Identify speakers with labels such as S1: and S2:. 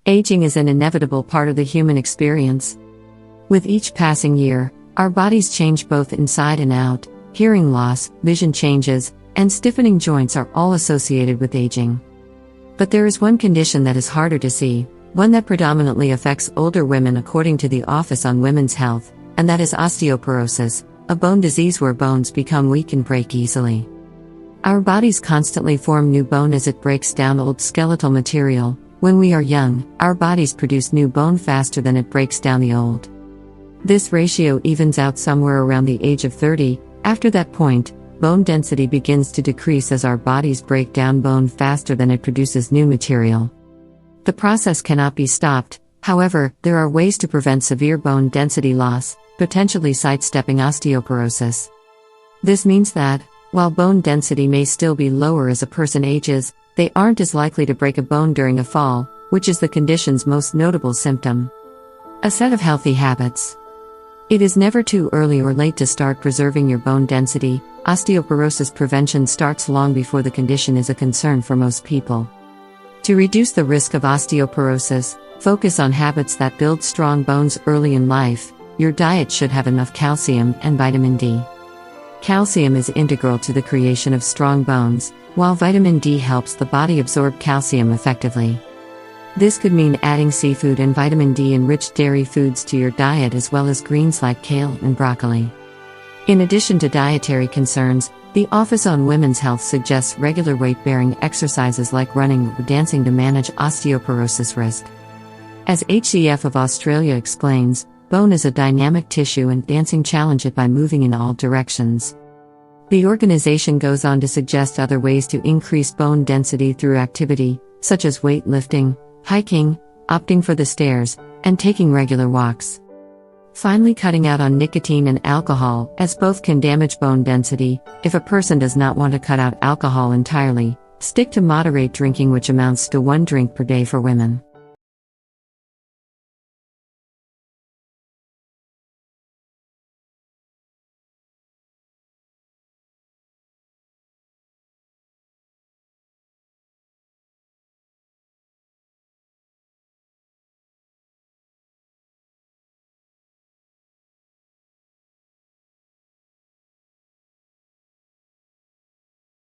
S1: Aging is an inevitable part of the human experience. With each passing year, our bodies change both inside and out. Hearing loss, vision changes, and stiffening joints are all associated with aging. But there is one condition that is harder to see, one that predominantly affects older women according to the Office on Women's Health, and that is osteoporosis, a bone disease where bones become weak and break easily. Our bodies constantly form new bone as it breaks down old skeletal material. When we are young, our bodies produce new bone faster than it breaks down the old. This ratio evens out somewhere around the age of 30. After that point, bone density begins to decrease as our bodies break down bone faster than it produces new material. The process cannot be stopped, however, there are ways to prevent severe bone density loss, potentially sidestepping osteoporosis. This means that, while bone density may still be lower as a person ages, they aren't as likely to break a bone during a fall, which is the condition's most notable symptom. A set of healthy habits. It is never too early or late to start preserving your bone density. Osteoporosis prevention starts long before the condition is a concern for most people. To reduce the risk of osteoporosis, focus on habits that build strong bones early in life. Your diet should have enough calcium and vitamin D. Calcium is integral to the creation of strong bones, while vitamin D helps the body absorb calcium effectively. This could mean adding seafood and vitamin D-enriched dairy foods to your diet as well as greens like kale and broccoli. In addition to dietary concerns, the Office on Women's Health suggests regular weight-bearing exercises like running or dancing to manage osteoporosis risk. As HCF of Australia explains, bone is a dynamic tissue and dancing challenge it by moving in all directions. The organization goes on to suggest other ways to increase bone density through activity, such as weightlifting, hiking, opting for the stairs, and taking regular walks. Finally, cutting out on nicotine and alcohol, as both can damage bone density. If a person does not want to cut out alcohol entirely, stick to moderate drinking, which amounts to 1 drink per day for women.